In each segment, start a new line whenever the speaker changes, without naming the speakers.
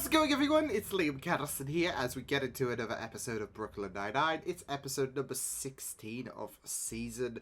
it going, everyone? It's Liam Catterson here as we get into another episode of Brooklyn Nine-Nine. It's episode number 16 of season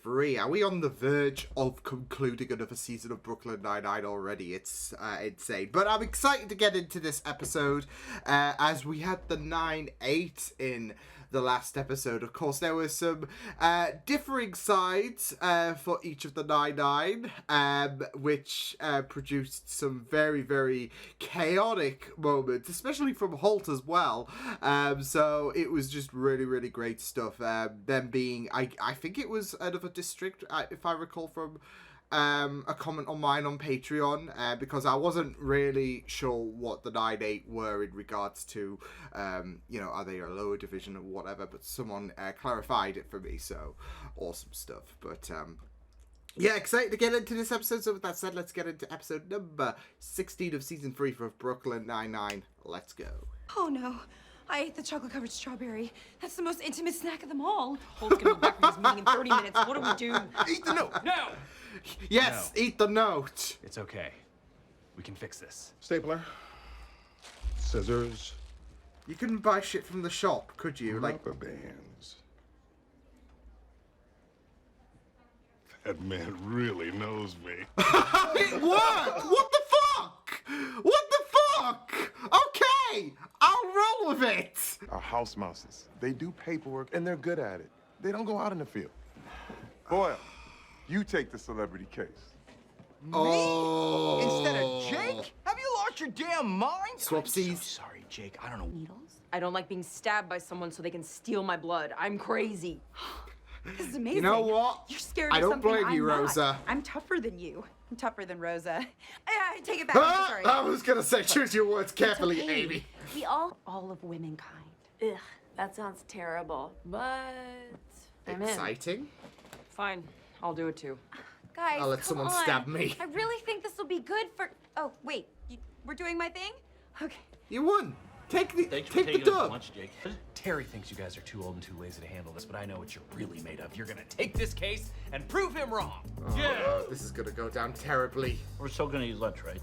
3. Are we on the verge of concluding another season of Brooklyn Nine-Nine already? It's insane. But I'm excited to get into this episode as we had the 9-8 in the last episode. Of course, there were some differing sides for each of the 9-9, which produced some very, very chaotic moments, especially from Holt as well. So it was just really, really great stuff. Them being, I think it was another district, if I recall from a comment on mine on Patreon, because I wasn't really sure what the 9-8 were in regards to, are they a lower division or whatever, but someone clarified it for me, so awesome stuff. But, yeah, excited to get into this episode, so with that said, let's get into episode number 16 of season 3 for Brooklyn Nine-Nine. Let's go.
Oh no, I ate the chocolate-covered strawberry. That's the most intimate snack of them all. Holt's gonna be back from his meeting in 30 minutes. What do we do?
Eat the note!
No!
Yes, no. Eat the note!
It's okay. We can fix this.
Stapler. Scissors.
You couldn't buy shit from the shop, could you?
Rubber bands. That man really knows me.
It worked! What the fuck? What the fuck? Okay, I'll roll with it.
Our house mouses. They do paperwork and they're good at it. They don't go out in the field. Boyle, you take the celebrity case.
Oh.
Instead of Jake? Have you lost your damn mind?
Swapsies.
I'm so sorry, Jake. I don't know.
Needles? I don't like being stabbed by someone so they can steal my blood. I'm crazy. This is amazing.
You know what?
You're scared
I
of
don't
something
blame you,
I'm not.
Rosa.
I'm tougher than you. I'm tougher than Rosa. I take it back. I'm sorry.
I was gonna say, choose your words carefully,
okay.
Amy.
We all of womankind. Ugh, that sounds terrible, but I'm in.
Exciting.
Fine, I'll do it too.
Guys,
I'll let
come
someone
on.
stab me.
I really think this will be good for. Oh wait,
We're doing my thing? Okay.
You won. Take the
Thanks for
take the
taking us to
dub.
lunch, Jake. Terry thinks you guys are too old and too lazy to handle this, but I know what you're really made of. You're gonna take this case and prove him wrong.
Oh, this is gonna go down terribly.
We're still gonna eat lunch, right?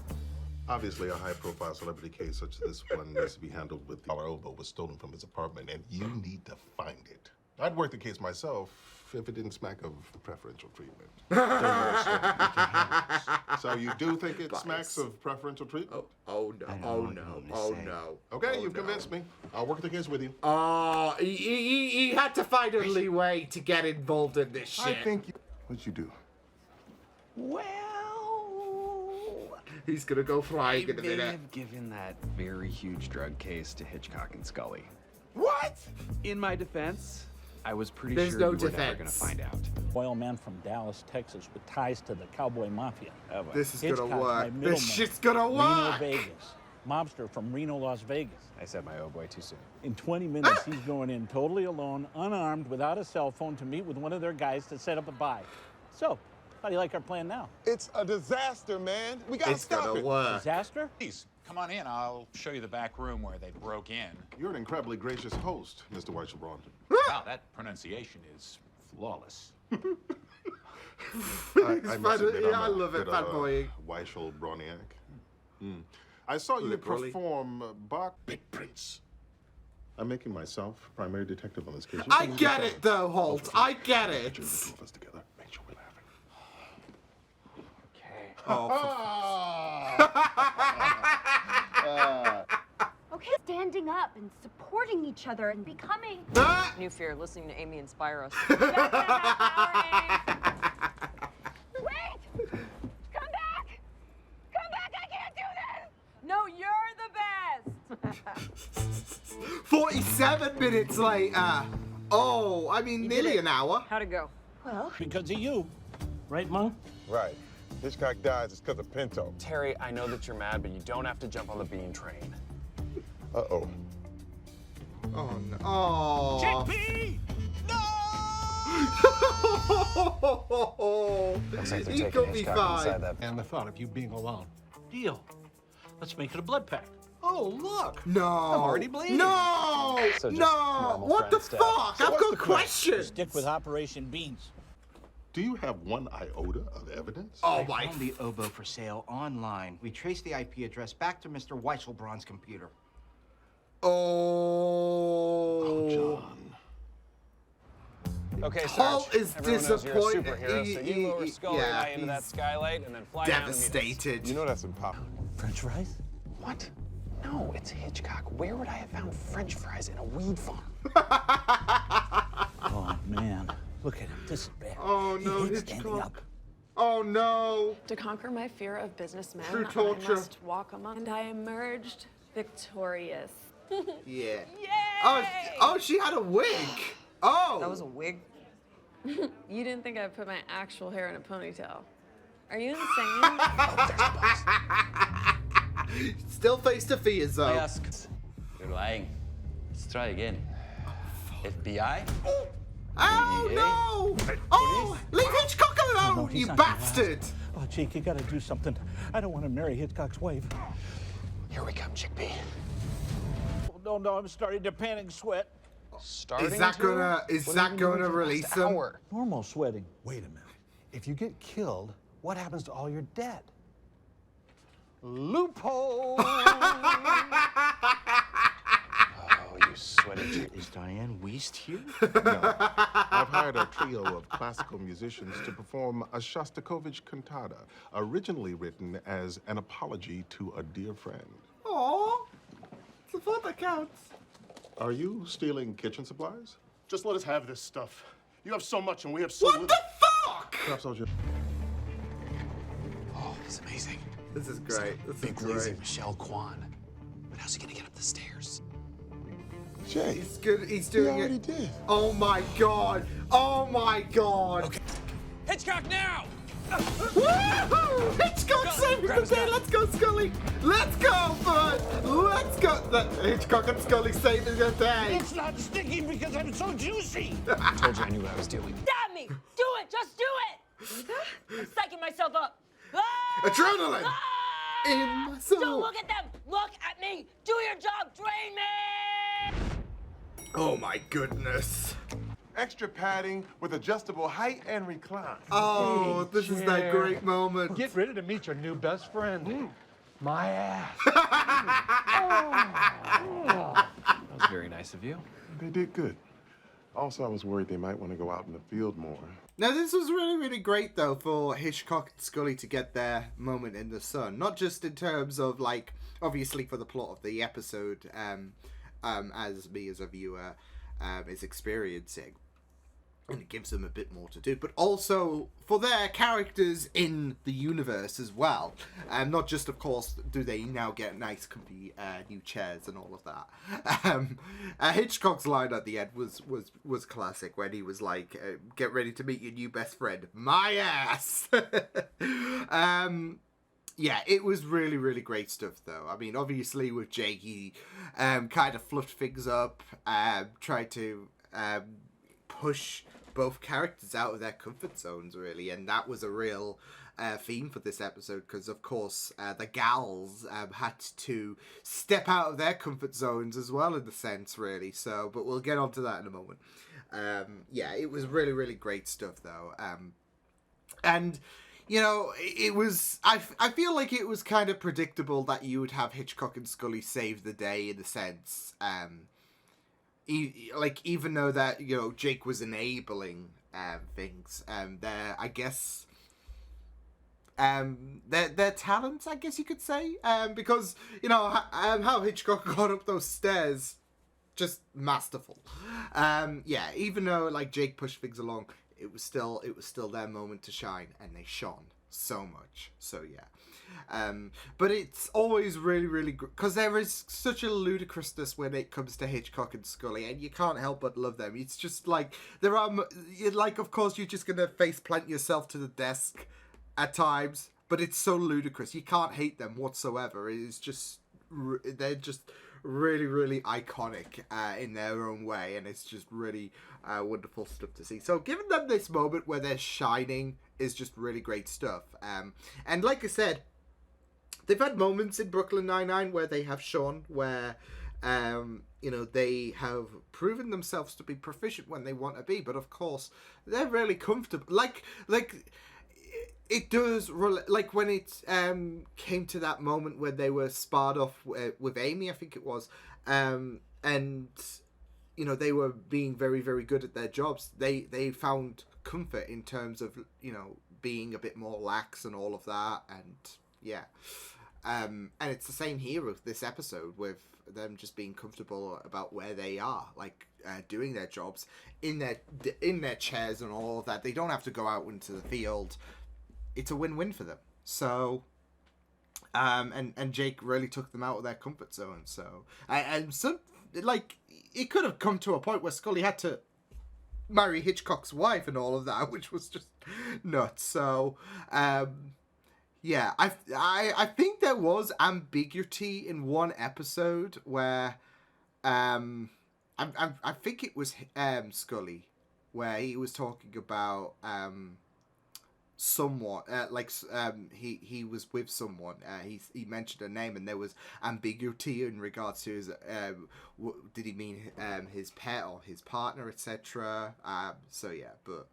Obviously, a high-profile celebrity case such as this one needs to be handled with our elbow was stolen from his apartment, and you need to find it. I'd work the case myself if it didn't smack of preferential treatment. Don't worry, sir. We can handle this. So you do think it smacks of preferential treatment?
Oh no.
Okay, you've convinced me. I'll work the case with you.
Oh, he had to find a leeway to get involved in this shit.
I think you... What'd you do?
Well,
He's gonna go flying in a
they
minute.
have given that very huge drug case to Hitchcock and Scully.
What?
In my defense, I was pretty
There's
sure
no
you were never gonna
defense.
find out.
Oil man from Dallas, Texas, with ties to the cowboy mafia.
Oh, well.
This is
Hitchcock's
gonna
my
work.
middleman.
This shit's gonna
Reno,
work.
Vegas. Mobster from Reno, Las Vegas.
I said my oh boy too soon.
In 20 minutes, he's going in totally alone, unarmed, without a cell phone, to meet with one of their guys to set up a buy. So, how do you like our plan now?
It's a disaster, man. We gotta
It's
stop
gonna
it.
work.
Disaster?
Please, come on in. I'll show you the back room where they broke in.
You're an incredibly gracious host, Mr. Weisselbraun.
Wow, that pronunciation is flawless.
I
It's
must
fun-
admit,
yeah,
I'm
I
a
love it,
bit,
fanboying.
Weisselbrauniac. I saw you
Liberally.
perform Bach Big Prince. I'm making myself primary detective on this case.
I get it though, Holt. I get it.
Picture the two of us together. Make sure we're laughing.
Okay, standing up and supporting each other and becoming.
Ah!
New fear, listening to Amy inspire us.
Wait! Come back! Come back! I can't do this!
No, you're the best!
47 minutes later. Oh, I mean, nearly an hour.
How'd it go?
Well,
Because of you. Right, Monk?
Right. Hitchcock dies, it's because of Pinto.
Terry, I know that you're mad, but you don't have to jump on the bean train.
Uh-oh.
Oh no. Oh.
JP! Looks like they're
He
taking
could be
Hitchcock
fine.
inside that.
And the thought of you being alone.
Deal. Let's make it a blood pact.
Oh, look!
No.
I'm already bleeding.
No.
So just
No.
normal
What the
friend stuff.
fuck?
So
I've
what's
got
the plan?
questions.
Stick with Operation Beans.
Do you have one iota of evidence?
Oh
I
my.
found the oboe for sale online. We traced the IP address back to Mr. Weisselbraun's computer.
Oh.
John.
Okay,
Paul
Sarge.
is
Everyone knows you're a
disappointed.
superhero, so you lower Scully and I into that
he's
skylight and then fly down to meet us.
devastated.
You know that's impossible.
French fries?
What? No, it's Hitchcock. Where would I have found French fries in a weed farm?
Oh, man. Look at him. This is bad.
Oh, no,
He hates standing
Hitchcock.
up.
Oh no.
To conquer my fear of businessmen,
True torture.
I must walk among, and I emerged victorious.
Yeah.
Yay!
Oh, she had a wig. Oh.
That was a wig.
You didn't think I'd put my actual hair in a ponytail. Are you insane?
Still face to fears though.
I ask. You're lying. Let's try again. FBI?
Oh no! Oh, leave Hitchcock alone,
No, he's
you
not gonna last.
bastard!
Oh, Jake, you gotta do something. I don't want to marry Hitchcock's wife.
Here we come, Chickpea.
Oh, no, I'm starting to panic sweat.
Starting
Is that
to?
gonna
What
that
have you been
gonna
doing for the
release
last
him?
hour?
Normal sweating.
Wait a minute. If you get killed, what happens to all your debt?
Loophole!
Oh, you sweaty chick.
Is Diane Weist here?
No. I've hired a trio of classical musicians to perform a Shostakovich cantata, originally written as an apology to a dear friend.
Aww. It's the thought that counts.
Are you stealing kitchen supplies?
Just let us have this stuff. You have so much and we have so
What
little.
the fuck?
Perhaps I'll just...
Oh, he's amazing.
This is great. This is
Big lazy
great.
Michelle Kwan. But how's he gonna get up the stairs?
Jay,
He's good. He's
he
doing
already
it.
did.
Oh my god. Oh my god.
Okay. Hitchcock now!
Woohoo! Hitchcock saving the day. Let's go, Scully. Let's go, bud. Let's go. Hitchcock and Scully saving the day.
It's not sticking because I'm so juicy.
I told you I knew what I was doing.
Stab me! Do it! Just do it! I'm psyching myself up. Ah!
Adrenaline
Ah!
in my soul.
Don't look at them! Look at me! Do your job! Drain me!
Oh my goodness.
Extra padding with adjustable height and recline.
Oh, this is that great moment.
Get ready to meet your new best friend. My ass.
That was very nice of you.
They did good. Also, I was worried they might want to go out in the field more.
Now, this was really, really great, though, for Hitchcock and Scully to get their moment in the sun. Not just in terms of, like, obviously for the plot of the episode, as me as a viewer is experiencing. And it gives them a bit more to do, but also for their characters in the universe as well. Not just, of course, do they now get nice, comfy new chairs and all of that. Hitchcock's line at the end was classic when he was like, "Get ready to meet your new best friend, my ass." Yeah, it was really, really great stuff, though. I mean, obviously with Jake, he kind of fluffed things up, tried to push both characters out of their comfort zones, really, and that was a real theme for this episode, because of course the gals had to step out of their comfort zones as well, in the sense, really. So, but we'll get onto that in a moment. Yeah, it was really, really great stuff, though. And you know, it was, I feel like it was kind of predictable that you would have Hitchcock and Scully save the day, in the sense, like, even though that, you know, Jake was enabling things, I guess, their talents, I guess you could say, because, you know, how Hitchcock got up those stairs, just masterful. Yeah, even though, like, Jake pushed things along, it was still their moment to shine, and they shone so much. So yeah. But it's always really, really good, because there is such a ludicrousness when it comes to Hitchcock and Scully, and you can't help but love them. It's just like, there are, like, of course, you're just going to face plant yourself to the desk at times, but it's so ludicrous. You can't hate them whatsoever. It's just, they're just really, really iconic in their own way, and it's just really wonderful stuff to see. So giving them this moment where they're shining is just really great stuff. And like I said, they've had moments in Brooklyn Nine-Nine where they have shone, where You know, they have proven themselves to be proficient when they want to be, but of course they're really comfortable. Like it does, like when it came to that moment where they were sparred off with Amy, I think it was, and you know, they were being very, very good at their jobs. They found comfort in terms of, you know, being a bit more lax and all of that, and yeah. And it's the same here with this episode, with them just being comfortable about where they are, like doing their jobs in their chairs and all of that. They don't have to go out into the field. It's a win-win for them. So, and Jake really took them out of their comfort zone. So, and so, like, it could have come to a point where Scully had to marry Hitchcock's wife and all of that, which was just nuts. So, yeah, I think there was ambiguity in one episode where, I think it was Scully, where he was talking about someone, he was with someone. He mentioned a name, and there was ambiguity in regards to his did he mean his pet or his partner, etc. So yeah, but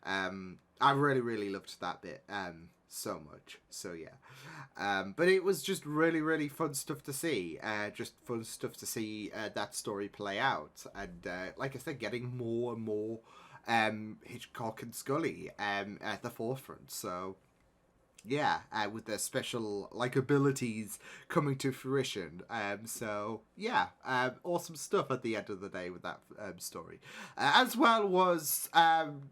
I really loved that bit. So much. So yeah. But it was just really fun stuff to see. Just fun stuff to see that story play out. And like I said, getting more and more Hitchcock and Scully at the forefront. So yeah, with their special like abilities coming to fruition. So yeah, awesome stuff at the end of the day with that story. As well was,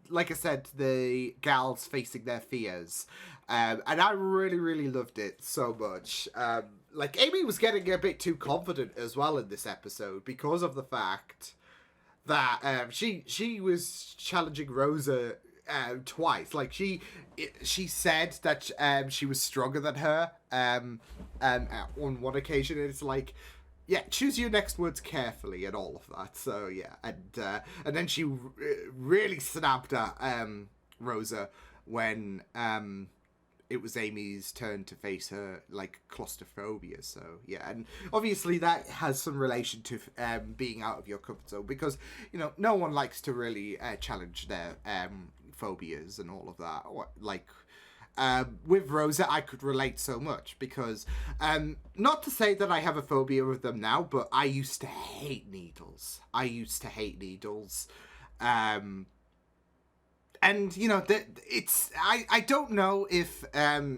like I said, the gals facing their fears. And I really loved it so much. Like Amy was getting a bit too confident as well in this episode because of the fact that she was challenging Rosa twice. Like she said that she was stronger than her on one occasion, and it's like, yeah, choose your next words carefully and all of that. So yeah, and then she really snapped at Rosa when it was Amy's turn to face her like claustrophobia. So yeah, and obviously that has some relation to being out of your comfort zone, because you know no one likes to really challenge their phobias and all of that. Like with Rosa, I could relate so much because not to say that I have a phobia with them now, but I used to hate needles. And you know that it's I don't know if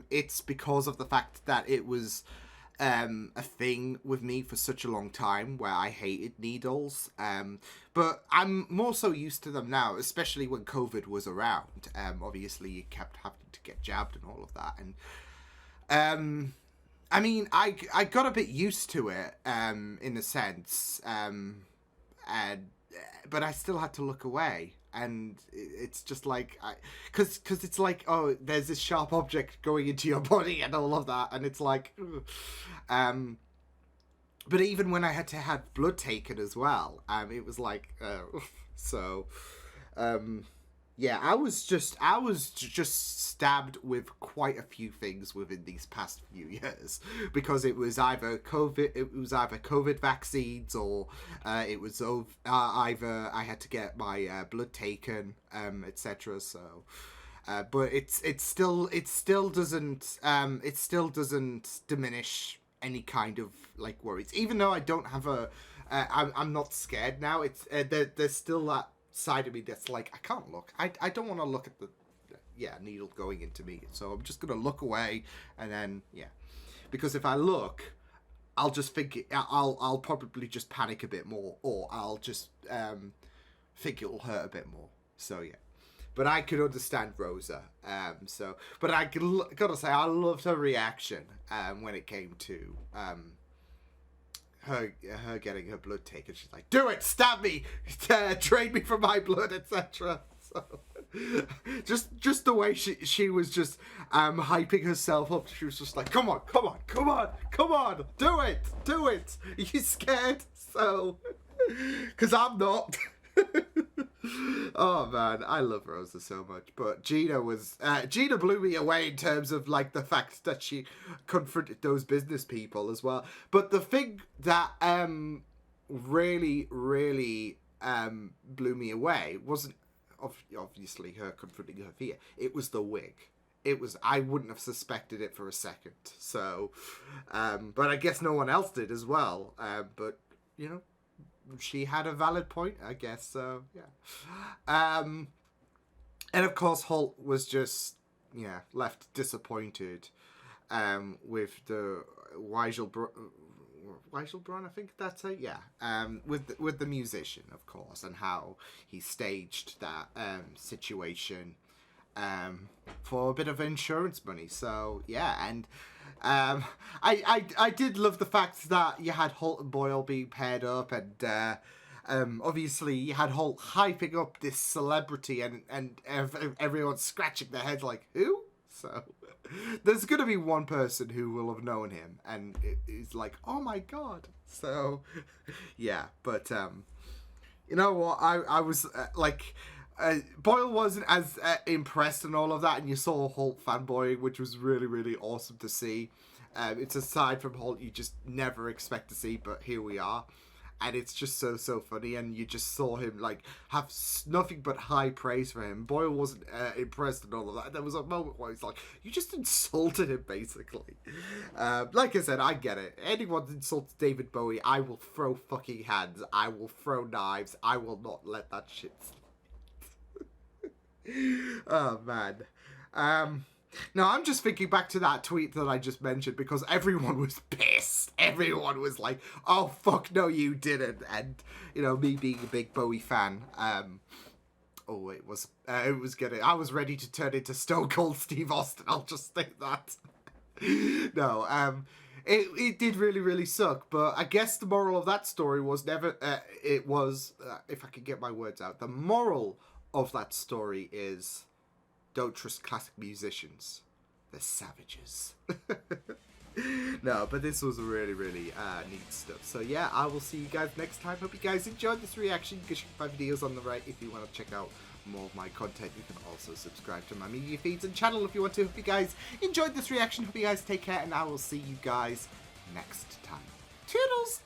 it's because of the fact that it was a thing with me for such a long time where I hated needles, but I'm more so used to them now, especially when COVID was around. Obviously you kept having to get jabbed and all of that, and I mean I got a bit used to it in a sense, but I still had to look away. And it's just like, because it's like, oh, there's this sharp object going into your body and all of that, and it's like, but even when I had to have blood taken as well, it was like, so, yeah, I was just stabbed with quite a few things within these past few years, because it was either COVID vaccines, or it was either I had to get my blood taken, etc. So, but it still doesn't diminish any kind of like worries, even though I don't have I'm not scared now. It's there's still that side of me that's like, I can't look. I don't want to look at the needle going into me, so I'm just gonna look away. And then because if I look, I'll just think I'll probably just panic a bit more, or I'll just think it'll hurt a bit more. So yeah, but I could understand Rosa. So but I gotta say I loved her reaction when it came to her getting her blood taken. She's like, do it, stab me, trade me for my blood, etc. So just the way she was just hyping herself up. She was just like, come on, do it. Are you scared? So because I'm not. Oh man, I love Rosa so much. But Gina blew me away in terms of like the fact that she confronted those business people as well. But the thing that really, really blew me away wasn't obviously her confronting her fear. It was the wig. I wouldn't have suspected it for a second. So, but I guess no one else did as well. But, you know, she had a valid point, I guess. So, yeah. And of course, Holt was just, left disappointed with the Weiselbron, I think that's it, yeah. With the musician, of course, and how he staged that situation for a bit of insurance money. So yeah, and I did love the fact that you had Holt and Boyle being paired up, and obviously you had Holt hyping up this celebrity, and everyone's scratching their heads like, who? So there's gonna be one person who will have known him, and it's like, oh my god. So yeah, but you know what? I was Boyle wasn't as impressed and all of that, and you saw Holt fanboying, which was really, really awesome to see. It's a side from Holt you just never expect to see, but here we are. And it's just so funny, and you just saw him have nothing but high praise for him. Boyle wasn't impressed and all of that. There was a moment where he's like, you just insulted him, basically. Like I said, I get it. Anyone that insults David Bowie, I will throw fucking hands. I will throw knives. I will not let that shit slide. Oh, man. No, I'm just thinking back to that tweet that I just mentioned because everyone was pissed. Everyone was like, oh, fuck, no, you didn't. And, me being a big Bowie fan, I was ready to turn into Stone Cold Steve Austin. I'll just say that. No, it did really, really suck. But I guess the moral of that story was if I could get my words out, the moral of that story is don't trust classic musicians. They're savages. No, but this was really, really neat stuff. So yeah, I will see you guys next time. Hope you guys enjoyed this reaction. You can check my videos on the right if you want to check out more of my content. You can also subscribe to my media feeds and channel if you want to. Hope you guys enjoyed this reaction. Hope you guys take care, and I will see you guys next time. Toodles!